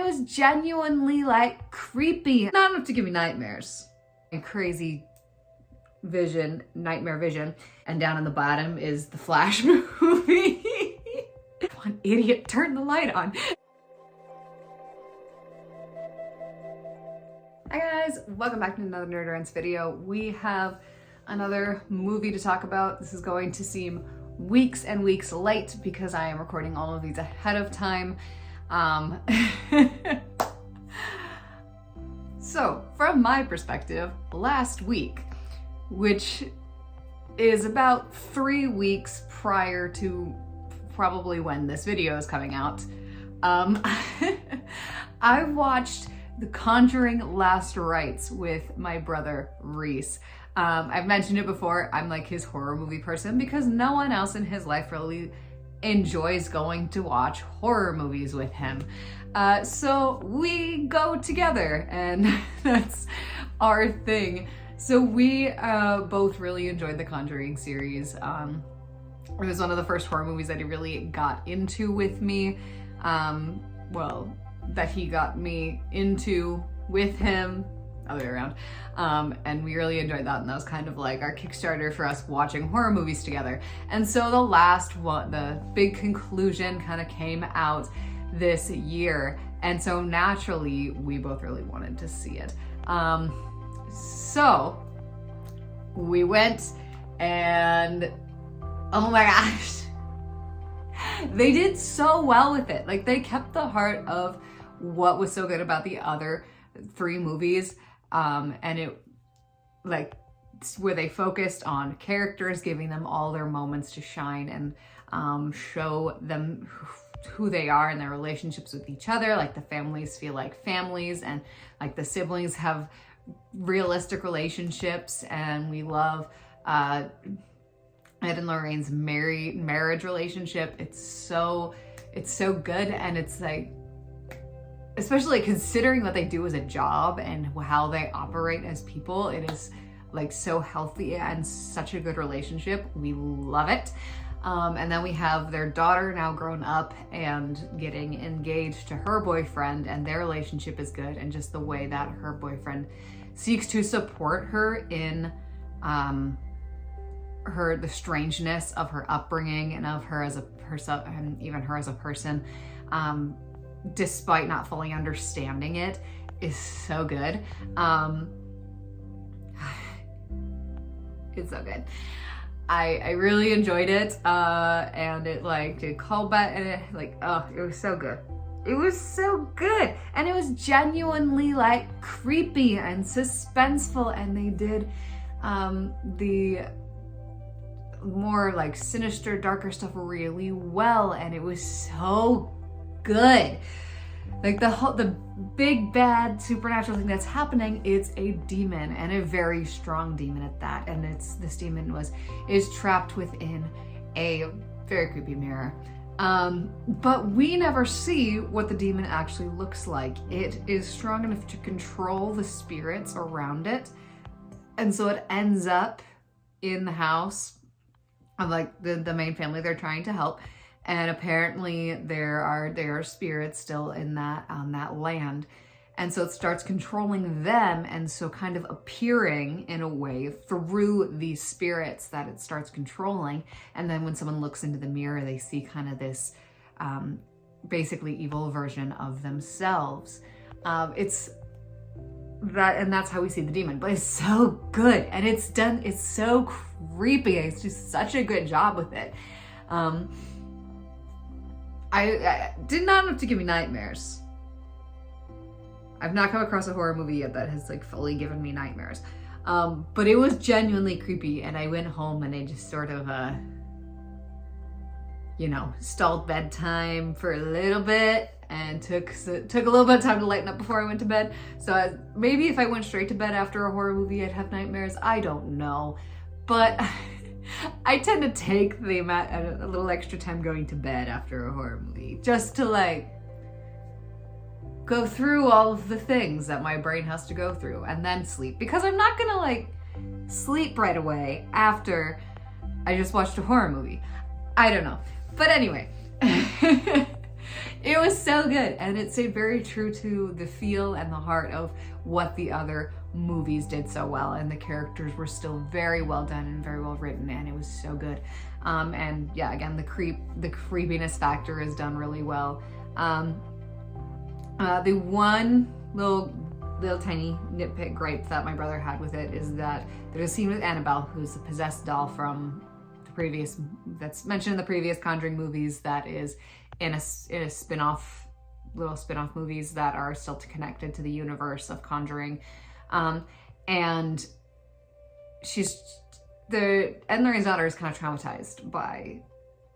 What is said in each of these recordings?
was genuinely like creepy. Not enough to give me nightmares. A crazy vision, nightmare vision. And down on the bottom is the Flash movie. One idiot turned the light on. Hi guys, welcome back to another Nerd Rants video. We have another movie to talk about. This is going to seem weeks and weeks late because I am recording all of these ahead of time. So from my perspective, last week, which is about 3 weeks prior to probably when this video is coming out, I watched The Conjuring Last Rites with my brother Reis. I've mentioned it before, I'm like his horror movie person because no one else in his life really enjoys going to watch horror movies with him. So we go together and that's our thing. So we both really enjoyed the Conjuring series. It was one of the first horror movies that he really got into with me. That he got me into with him, other way around. And we really enjoyed that, and that was kind of like our Kickstarter for us watching horror movies together. And so the last one, the big conclusion kind of came out this year. And so naturally, we both really wanted to see it. So we went and oh my gosh, they did so well with it. Like they kept the heart of what was so good about the other 3 movies. And it like where they focused on characters, giving them all their moments to shine and show them who they are and their relationships with each other. Like the families feel like families, and like the siblings have realistic relationships, and we love Ed and Lorraine's marriage relationship. It's so good, and it's like, especially considering what they do as a job and how they operate as people, it is like so healthy and such a good relationship. We love it. And then we have their daughter now grown up and getting engaged to her boyfriend, and their relationship is good, and just the way that her boyfriend seeks to support her in the strangeness of her upbringing and of her as a person, and even her as a person, despite not fully understanding it, is so good. It's so good. I really enjoyed it, and it like did call back, and it like, oh, it was so good. It was so good, and it was genuinely like creepy and suspenseful, and they did the more like sinister, darker stuff really well, and it was so good. Like the big bad supernatural thing that's happening, it's a demon, and a very strong demon at that. And this demon is trapped within a very creepy mirror. But we never see what the demon actually looks like. It is strong enough to control the spirits around it, and so it ends up in the house of like the main family they're trying to help. And apparently there are spirits still in that land. And so it starts controlling them, and so kind of appearing in a way through these spirits that it starts controlling. And then when someone looks into the mirror, they see kind of this basically evil version of themselves. It's that, and that's how we see the demon. But it's so good, and it's so creepy. It's just such a good job with it. I did not have to give me nightmares. I've not come across a horror movie yet that has like fully given me nightmares. But it was genuinely creepy, and I went home and I just sort of, stalled bedtime for a little bit, and took a little bit of time to lighten up before I went to bed. So maybe if I went straight to bed after a horror movie, I'd have nightmares. I don't know, but I tend to take a little extra time going to bed after a horror movie, just to like go through all of the things that my brain has to go through, and then sleep, because I'm not gonna like sleep right away after I just watched a horror movie. I don't know. But anyway, It was so good, and it stayed very true to the feel and the heart of what the other movies did so well, and the characters were still very well done and very well written, and it was so good. And yeah, again, the creepiness factor is done really well. The one little tiny nitpick gripe that my brother had with it is that there's a scene with Annabelle, who's the possessed doll from the previous, that's mentioned in the previous Conjuring movies, that is in a spin-off, little spin-off movies that are still connected to the universe of Conjuring. And Ed and Lorraine's daughter is kind of traumatized by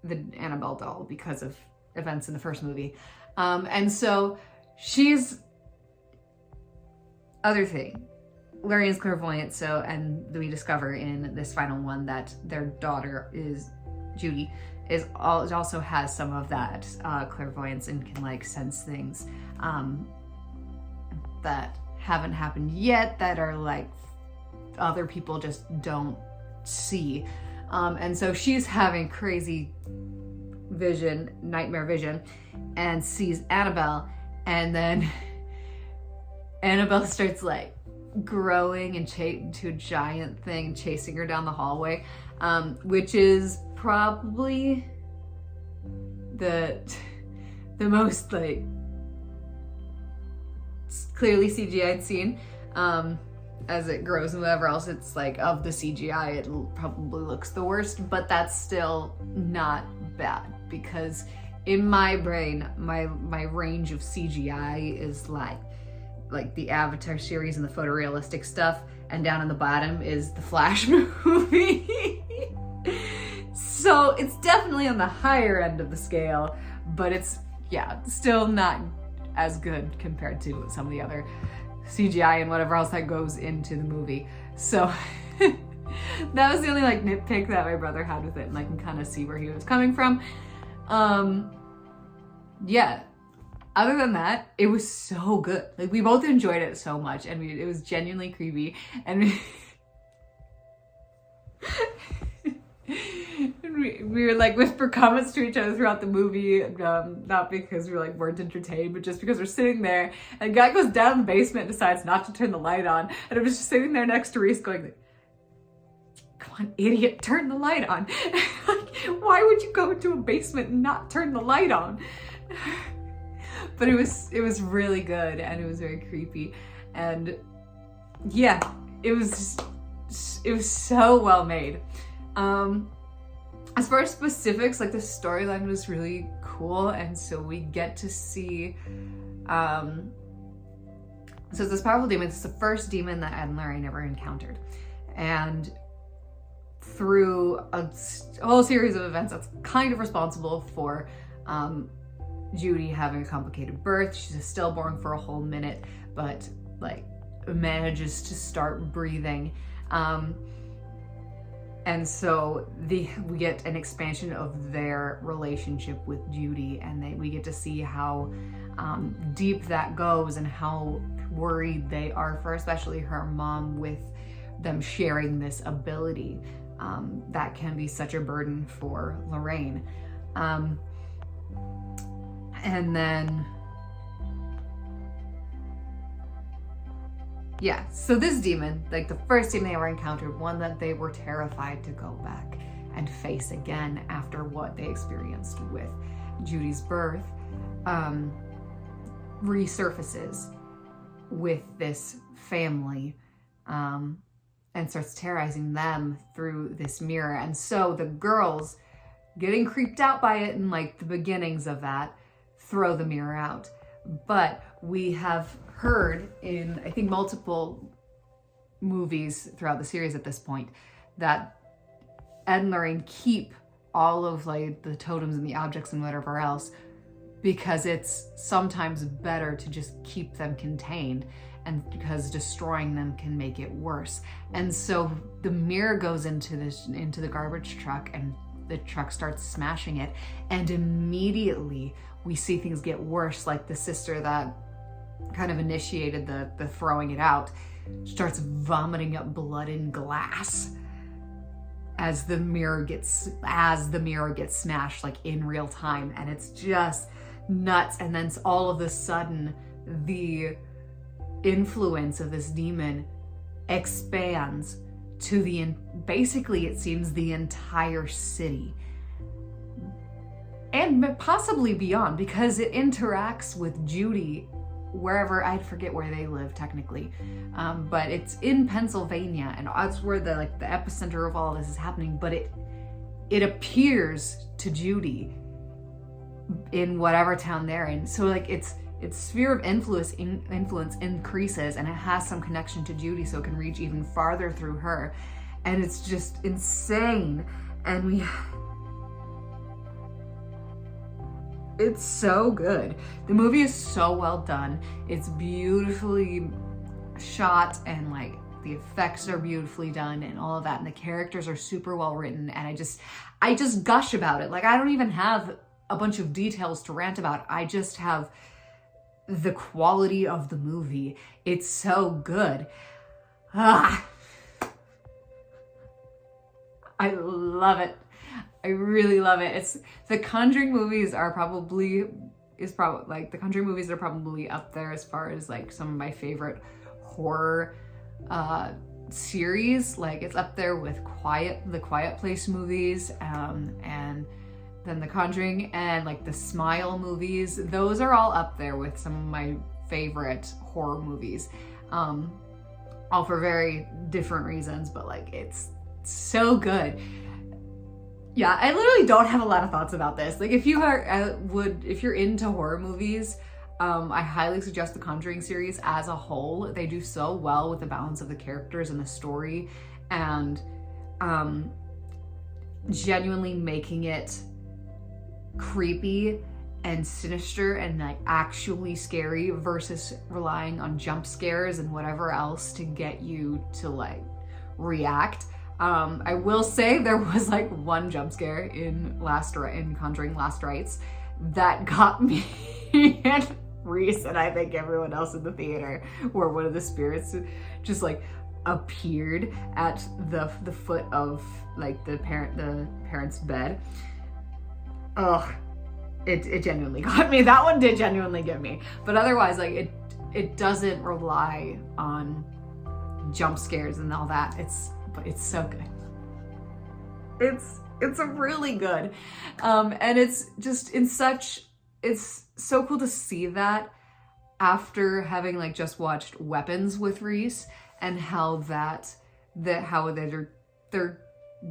the Annabelle doll because of events in the first movie. And so she's, other thing, Lorraine's clairvoyant, so, and we discover in this final one that their daughter is, Judy, also has some of that clairvoyance and can like sense things that haven't happened yet, that are like other people just don't see. And so she's having crazy vision, nightmare vision, and sees Annabelle, and then Annabelle starts like growing into a giant thing, chasing her down the hallway, which is probably the most like clearly CGI'd scene. As it grows and whatever else, it's like, of the CGI, it probably looks the worst, but that's still not bad, because in my brain, my range of CGI is like the Avatar series and the photorealistic stuff, and down in the bottom is the Flash movie. So it's definitely on the higher end of the scale, but it's, yeah, still not as good compared to some of the other CGI and whatever else that goes into the movie. So that was the only like nitpick that my brother had with it, and I can kind of see where he was coming from. Yeah, other than that, it was so good. Like, we both enjoyed it so much, and it was genuinely creepy, and we were like whisper comments to each other throughout the movie, not because we weren't entertained, but just because we're sitting there, and a guy goes down in the basement and decides not to turn the light on, and I was just sitting there next to Reis going, come on, idiot, turn the light on. Why would you go into a basement and not turn the light on? But it was really good, and it was very creepy, and yeah, it was so well made. As far as specifics, like, the storyline was really cool, and so we get to see, so this powerful demon, it's the first demon that Ed and Lorraine ever encountered, and through a whole series of events that's kind of responsible for Judy having a complicated birth. She's a stillborn for a whole minute, but like manages to start breathing. And so we get an expansion of their relationship with Judy, and we get to see how deep that goes, and how worried they are for especially her mom with them sharing this ability that can be such a burden for Lorraine. And then, yeah, so this demon, like the first demon they ever encountered, one that they were terrified to go back and face again after what they experienced with Judy's birth, resurfaces with this family and starts terrorizing them through this mirror. And so the girls, getting creeped out by it in like the beginnings of that, throw the mirror out. But we have heard in, I think, multiple movies throughout the series at this point, that Ed and Lorraine keep all of like the totems and the objects and whatever else, because it's sometimes better to just keep them contained, and because destroying them can make it worse. And so the mirror goes into the garbage truck, and the truck starts smashing it, and immediately we see things get worse. Like the sister that kind of initiated the throwing it out starts vomiting up blood and glass as the mirror gets smashed, like in real time. And it's just, nuts, and then all of a sudden the influence of this demon expands to basically it seems the entire city, and possibly beyond, because it interacts with Judy wherever, I forget where they live technically, but it's in Pennsylvania, and that's where the epicenter of all this is happening. But it appears to Judy in whatever town they're in. So like its sphere of influence increases, and it has some connection to Judy, so it can reach even farther through her, and it's just insane. And it's so good. The movie is so well done. It's beautifully shot, and like the effects are beautifully done and all of that, and the characters are super well written, and I just gush about it. Like, I don't even have a bunch of details to rant about. I just have the quality of the movie. It's so good. I love it. I really love it. The Conjuring movies are probably up there as far as like some of my favorite horror series. Like, it's up there with the Quiet Place movies, and then The Conjuring, and like the Smile movies. Those are all up there with some of my favorite horror movies, all for very different reasons, but like it's so good. Yeah, I literally don't have a lot of thoughts about this. Like, if you're into horror movies, I highly suggest the Conjuring series as a whole. They do so well with the balance of the characters and the story, and genuinely making it creepy and sinister and like actually scary, versus relying on jump scares and whatever else to get you to like react. I will say there was like one jump scare in Conjuring Last Rites that got me and Reis, and I think everyone else in the theater, where one of the spirits just like appeared at the foot of like the parent's bed. Ugh, it genuinely got me. That one did genuinely get me. But otherwise, like it doesn't rely on jump scares and all that. But it's so good. It's a really good. And it's so cool to see that after having like just watched Weapons with Reis, and how they're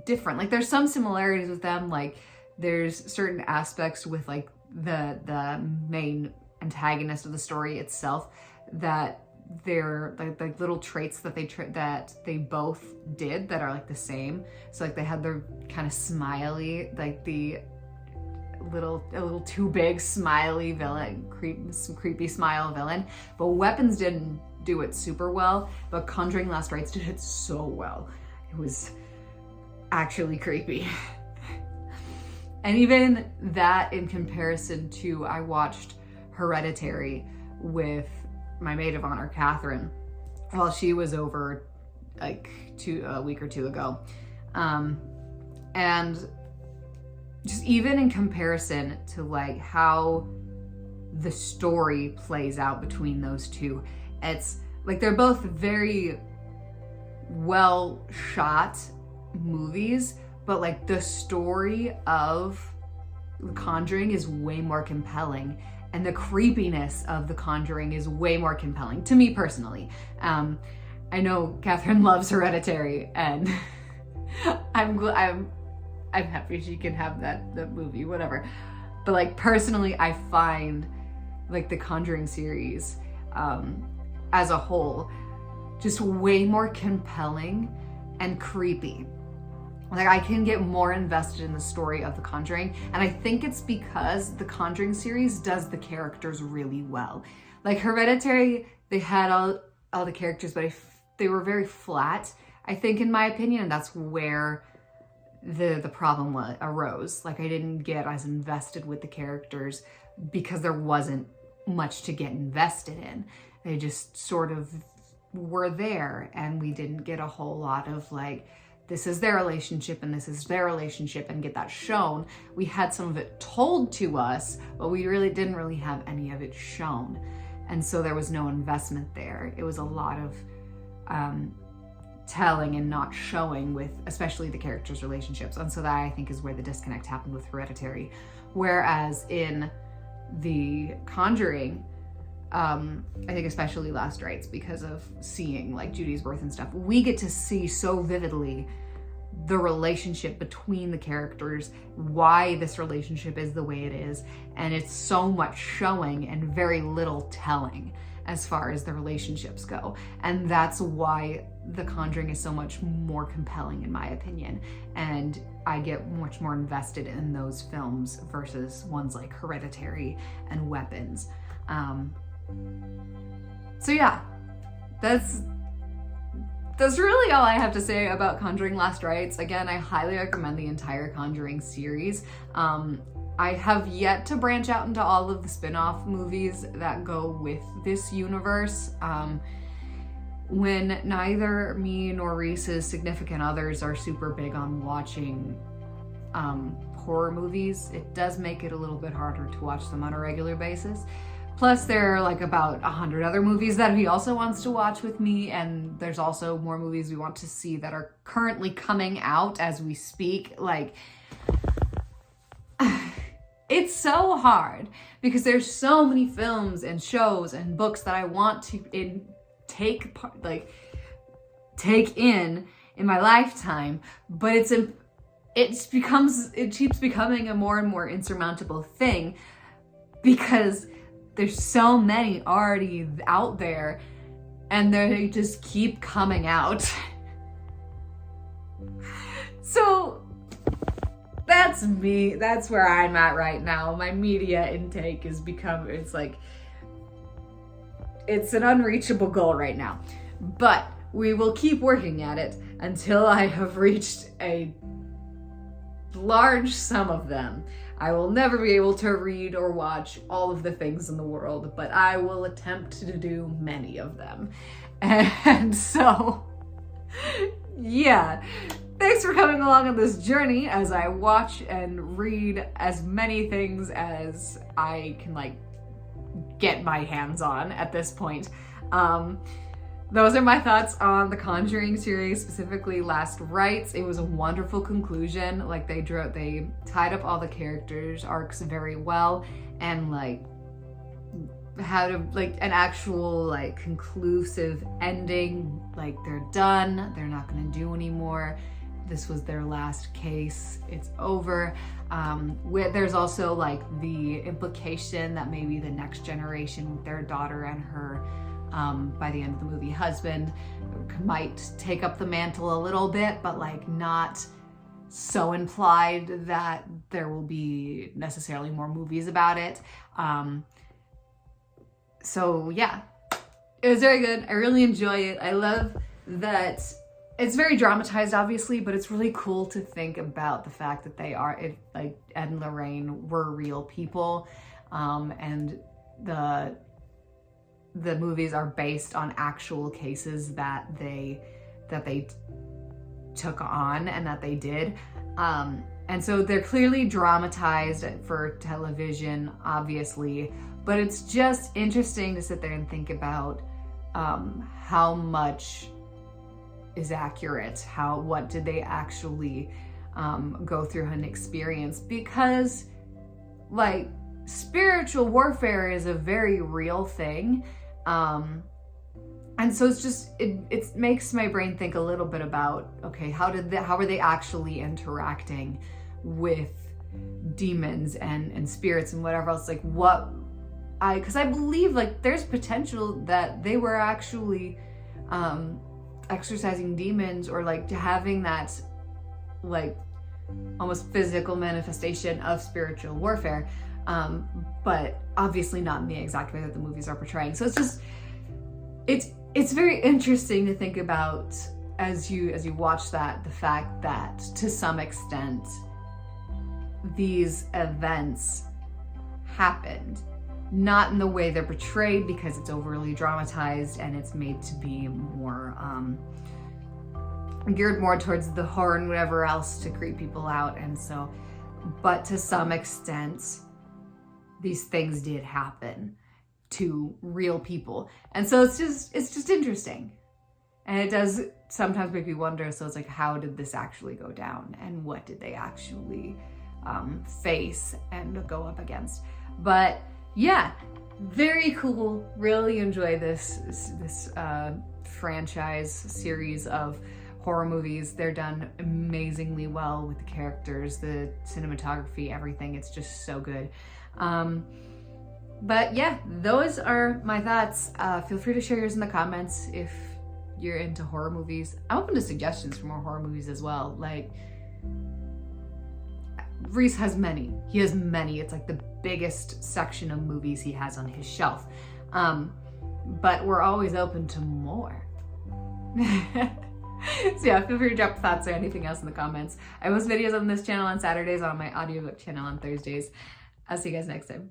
different. Like, there's some similarities with them. Like, there's certain aspects with like the main antagonist of the story itself that they're like little traits that they both did that are like the same. So like they had their kind of smiley, like a little too big smiley villain, some creepy smile villain. But Weapons didn't do it super well, but Conjuring Last Rites did it so well. It was actually creepy. And even that, in comparison to, I watched Hereditary with my maid of honor, Catherine, while she was over like a week or two ago. And just even in comparison to like how the story plays out between those two, it's like they're both very well shot movies, but like the story of The Conjuring is way more compelling, and the creepiness of The Conjuring is way more compelling to me personally. I know Catherine loves Hereditary, and I'm happy she can have that movie, whatever. But like personally, I find like the Conjuring series as a whole just way more compelling and creepy. Like, I can get more invested in the story of The Conjuring, and I think it's because the Conjuring series does the characters really well. Like Hereditary, they had all the characters, but they were very flat, I think, in my opinion, and that's where the problem arose. Like, I didn't get as invested with the characters because there wasn't much to get invested in. They just sort of were there, and we didn't get a whole lot of like this is their relationship and this is their relationship and get that shown. We had some of it told to us, but we really didn't really have any of it shown. And so there was no investment there. It was a lot of telling and not showing with especially the characters' relationships. And so that I think is where the disconnect happened with Hereditary. Whereas in The Conjuring, I think especially Last Rites, because of seeing like Judy's birth and stuff, we get to see so vividly the relationship between the characters, why this relationship is the way it is, and it's so much showing and very little telling as far as the relationships go. And that's why The Conjuring is so much more compelling in my opinion, and I get much more invested in those films versus ones like Hereditary and Weapons. So yeah, that's really all I have to say about Conjuring Last Rites. Again, I highly recommend the entire Conjuring series. I have yet to branch out into all of the spin-off movies that go with this universe. When neither me nor Reese's significant others are super big on watching horror movies, it does make it a little bit harder to watch them on a regular basis. Plus, there are like about 100 other movies that he also wants to watch with me, and there's also more movies we want to see that are currently coming out as we speak. Like, it's so hard because there's so many films and shows and books that I want to take in my lifetime, but it keeps becoming a more and more insurmountable thing because there's so many already out there and they just keep coming out. So that's me. That's where I'm at right now. My media intake it's an unreachable goal right now. But we will keep working at it until I have reached a large sum of them. I will never be able to read or watch all of the things in the world, but I will attempt to do many of them. And so, yeah. Thanks for coming along on this journey as I watch and read as many things as I can get my hands on at this point. Those are my thoughts on the Conjuring series, specifically Last Rites. It was a wonderful conclusion. They tied up all the characters' arcs very well and had an actual conclusive ending. They're done. They're not gonna do anymore. This was their last case. It's over. There's also the implication that maybe the next generation with their daughter and her by the end of the movie husband might take up the mantle a little bit, but not so implied that there will be necessarily more movies about it. So yeah, it was very good. I really enjoy it. I love that it's very dramatized, obviously, but it's really cool to think about the fact that Ed and Lorraine were real people, and the movies are based on actual cases that they took on and that they did. And so they're clearly dramatized for television, obviously, but it's just interesting to sit there and think about how much is accurate, what did they actually go through and experience, because spiritual warfare is a very real thing. And so it makes my brain think a little bit about, okay, how were they actually interacting with demons and spirits and whatever else, because I believe there's potential that they were actually exorcising demons or having that almost physical manifestation of spiritual warfare. But obviously not in the exact way that the movies are portraying. So it's very interesting to think about as you watch that, the fact that to some extent these events happened, not in the way they're portrayed because it's overly dramatized and it's made to be more geared more towards the horror and whatever else to creep people out. And so, but to some extent, these things did happen to real people. And so it's just interesting. And it does sometimes make me wonder, so it's like, how did this actually go down? And what did they actually face and go up against? But yeah, very cool. Really enjoy this franchise series of horror movies. They're done amazingly well with the characters, the cinematography, everything. It's just so good. But yeah, those are my thoughts. Feel free to share yours in the comments if you're into horror movies. I'm open to suggestions for more horror movies as well. Like, Reis has many. He has many. It's like the biggest section of movies he has on his shelf. But we're always open to more. So yeah, feel free to drop thoughts or anything else in the comments. I post videos on this channel on Saturdays, on my audiobook channel on Thursdays. I'll see you guys next time.